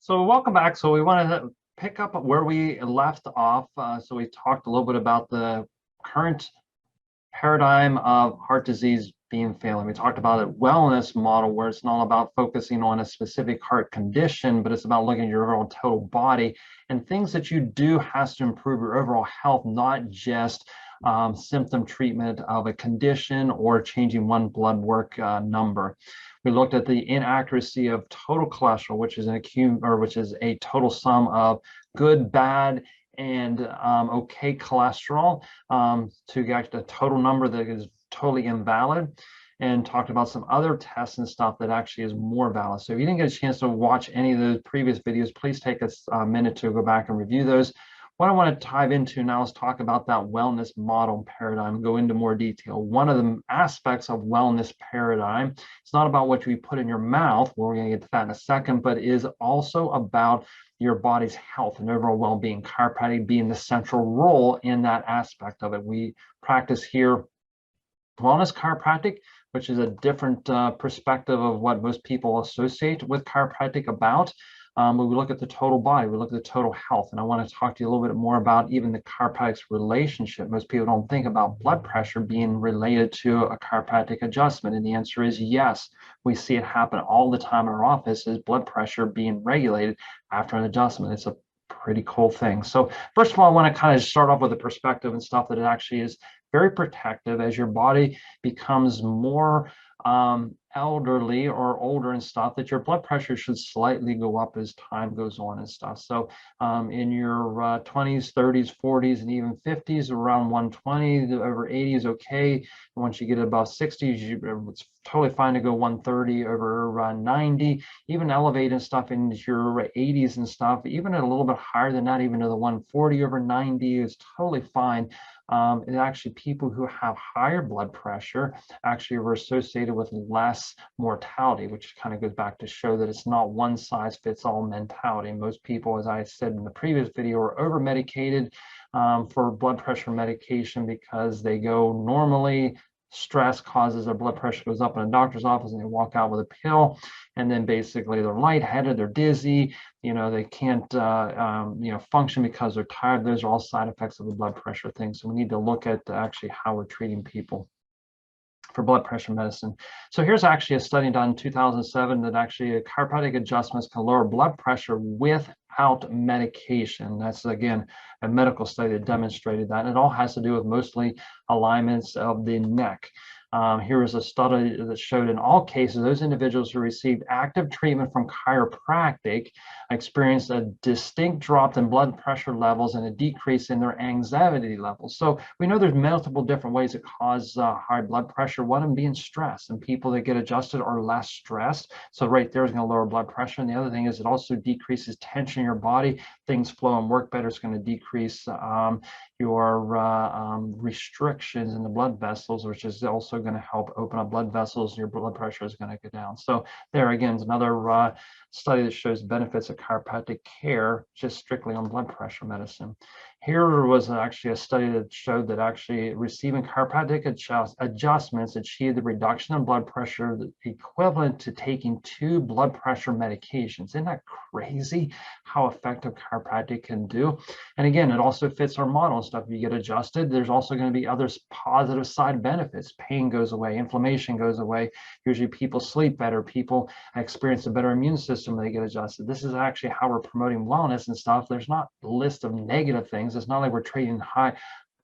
So welcome back. So we want to pick up where we left off. So we talked a little bit about the current paradigm of heart disease being failing. We talked about a wellness model where it's not about focusing on a specific heart condition, but it's about looking at your overall total body, and things that you do has to improve your overall health, not just symptom treatment of a condition or changing one blood work number. We looked at the inaccuracy of total cholesterol, which is a total sum of good, bad, and okay cholesterol, to get a total number that is totally invalid, and talked about some other tests and stuff that actually is more valid. So if you didn't get a chance to watch any of those previous videos, please take a minute to go back and review those. What I want to dive into now is talk about that wellness model paradigm, go into more detail. One of the aspects of wellness paradigm, it's not about what you put in your mouth, we're going to get to that in a second, but is also about your body's health and overall well-being, chiropractic being the central role in that aspect of it. We practice here wellness chiropractic, which is a different perspective of what most people associate with chiropractic about. But we look at the total body, we look at the total health. And I want to talk to you a little bit more about even the chiropractic's relationship. Most people don't think about blood pressure being related to a chiropractic adjustment. And the answer is yes. We see it happen all the time in our office, is blood pressure being regulated after an adjustment. It's a pretty cool thing. So first of all, I want to kind of start off with a perspective and stuff that it actually is very protective as your body becomes more elderly or older and stuff, that your blood pressure should slightly go up as time goes on and stuff. So in your 20s, 30s, 40s, and even 50s, around 120, over 80 is okay. And once you get above 60s, it's totally fine to go 130 over 90, even elevated stuff into your 80s and stuff, even a little bit higher than that, even to the 140 over 90 is totally fine. And actually people who have higher blood pressure actually are associated with less mortality, which kind of goes back to show that it's not one size fits all mentality. Most people, as I said in the previous video, are over medicated for blood pressure medication because they go normally. Stress causes their blood pressure goes up in a doctor's office and they walk out with a pill, and then basically they're lightheaded, they're dizzy, they can't function because they're tired. Those are all side effects of the blood pressure thing. So we need to look at actually how we're treating people for blood pressure medicine. So here's actually a study done in 2007 that actually chiropractic adjustments can lower blood pressure without medication. That's, again, a medical study that demonstrated that. And it all has to do with mostly alignments of the neck. Here is a study that showed in all cases, those individuals who received active treatment from chiropractic experienced a distinct drop in blood pressure levels and a decrease in their anxiety levels. So we know there's multiple different ways that cause high blood pressure, one of them being stress, and people that get adjusted are less stressed. So right there is going to lower blood pressure. And the other thing is it also decreases tension in your body. Things flow and work better. It's going to decrease your restrictions in the blood vessels, which is also going to help open up blood vessels. Your blood pressure is going to go down. So there again is another study that shows benefits of chiropractic care just strictly on blood pressure medicine. Here was actually a study that showed that actually receiving chiropractic adjustments achieved the reduction in blood pressure equivalent to taking 2 blood pressure medications. Isn't that crazy how effective chiropractic can do? And again, it also fits our model and stuff. If you get adjusted, there's also going to be other positive side benefits. Pain goes away, inflammation goes away. Usually people sleep better, people experience a better immune system when they get adjusted. This is actually how we're promoting wellness and stuff. There's not a list of negative things. It's not like we're treating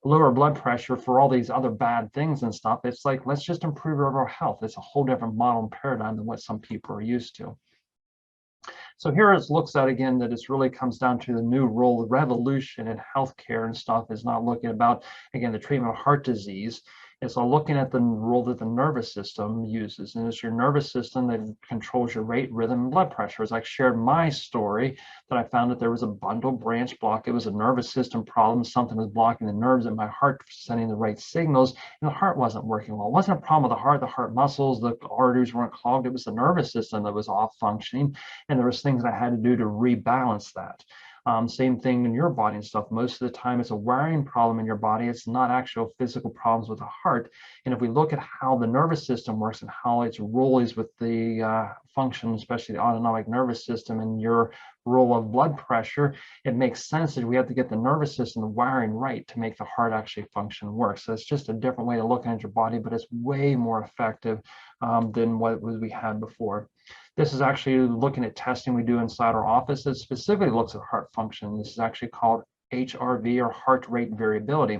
lower blood pressure for all these other bad things and stuff. It's like, let's just improve your overall health. It's a whole different model and paradigm than what some people are used to. So here it looks at again that it really comes down to the new role, the revolution in healthcare and stuff is not looking about, again, the treatment of heart disease. It's all looking at the role that the nervous system uses. And it's your nervous system that controls your rate, rhythm, and blood pressure. As I shared my story, that I found that there was a bundle branch block. It was a nervous system problem. Something was blocking the nerves in my heart, sending the right signals, and the heart wasn't working well. It wasn't a problem with the heart muscles, the arteries weren't clogged. It was the nervous system that was off functioning. And there was things I had to do to rebalance that. Same thing in your body and stuff. Most of the time it's a wiring problem in your body. It's not actual physical problems with the heart. And if we look at how the nervous system works and how its role is with the function, especially the autonomic nervous system and your role of blood pressure, it makes sense that we have to get the nervous system, the wiring right to make the heart actually function work. So it's just a different way of looking at your body, but it's way more effective than what we had before. This is actually looking at testing we do inside our office that specifically looks at heart function. This is actually called HRV, or heart rate variability.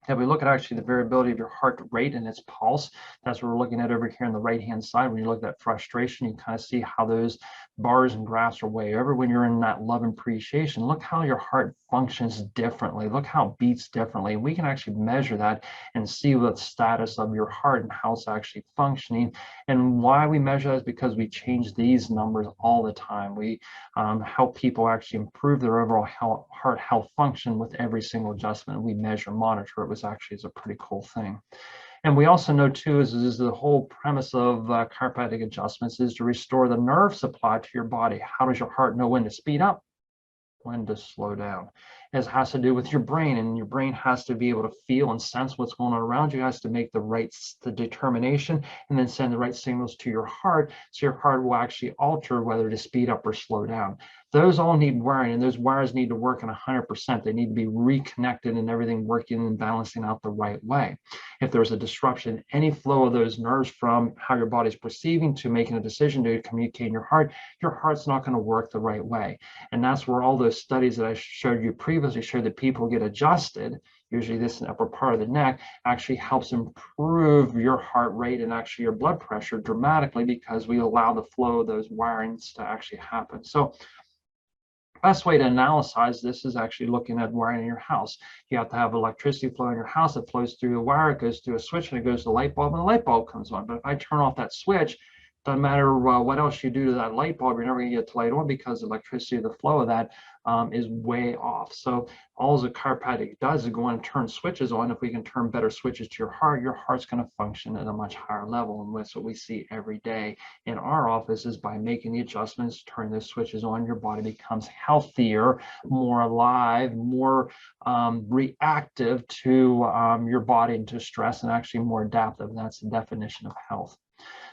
If we look at actually the variability of your heart rate and its pulse, that's what we're looking at over here on the right-hand side. When you look at that frustration, you kind of see how those bars and graphs are way over. When you're in that love and appreciation, look how your heart functions differently. Look how it beats differently. We can actually measure that and see the status of your heart and how it's actually functioning. And why we measure that is because we change these numbers all the time. We help people actually improve their overall heart health function with every single adjustment we measure, monitor it. Actually is a pretty cool thing. And we also know too is the whole premise of chiropractic adjustments is to restore the nerve supply to your body. How does your heart know when to speed up, when to slow down? It has to do with your brain, and your brain has to be able to feel and sense what's going on around you. It has to make the determination and then send the right signals to your heart, so your heart will actually alter whether to speed up or slow down. Those all need wiring, and those wires need to work in 100%. They need to be reconnected and everything working and balancing out the right way. If there's a disruption, any flow of those nerves from how your body's perceiving to making a decision to communicate in your heart's not going to work the right way. And that's where all those studies that I showed you previously showed that people get adjusted, usually this upper part of the neck, actually helps improve your heart rate and actually your blood pressure dramatically, because we allow the flow of those wirings to actually happen. So best way to analyze this is actually looking at wiring in your house. You have to have electricity flow in your house. It flows through a wire, it goes through a switch, and it goes to the light bulb, and the light bulb comes on. But if I turn off that switch, doesn't matter what else you do to that light bulb, you're never going to get to light on, because the electricity, the flow of that is way off. So all the chiropractic does is go and turn switches on. If we can turn better switches to your heart's going to function at a much higher level. And that's what we see every day in our office, is by making the adjustments, turn those switches on, your body becomes healthier, more alive, more reactive to your body and to stress, and actually more adaptive. And that's the definition of health.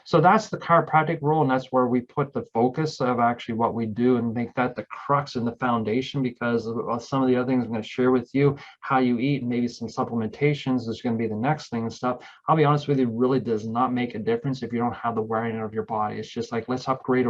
So that's the chiropractic role, and that's where we put the focus of actually what we do and make that the crux and the foundation, because of some of the other things I'm going to share with you, how you eat and maybe some supplementations is going to be the next thing and stuff. I'll be honest with you, it really does not make a difference if you don't have the wiring of your body. It's just like, let's upgrade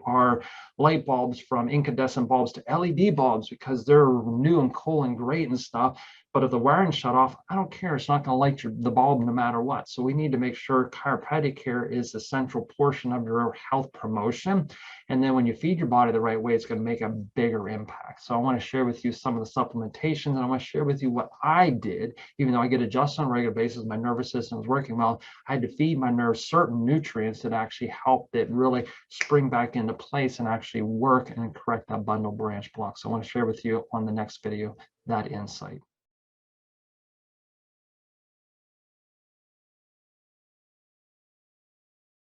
our light bulbs from incandescent bulbs to LED bulbs, because they're new and cool and great and stuff. But if the wiring shut off, I don't care. It's not going to light the bulb no matter what. So we need to make sure chiropractic care is the central portion of your health promotion. And then when you feed your body the right way, it's going to make a bigger impact. So I want to share with you some of the supplementations, and I want to share with you what I did. Even though I get adjusted on a regular basis, my nervous system was working well, I had to feed my nerves certain nutrients that actually helped it really spring back into place and actually work and correct that bundle branch block. So I want to share with you on the next video that insight.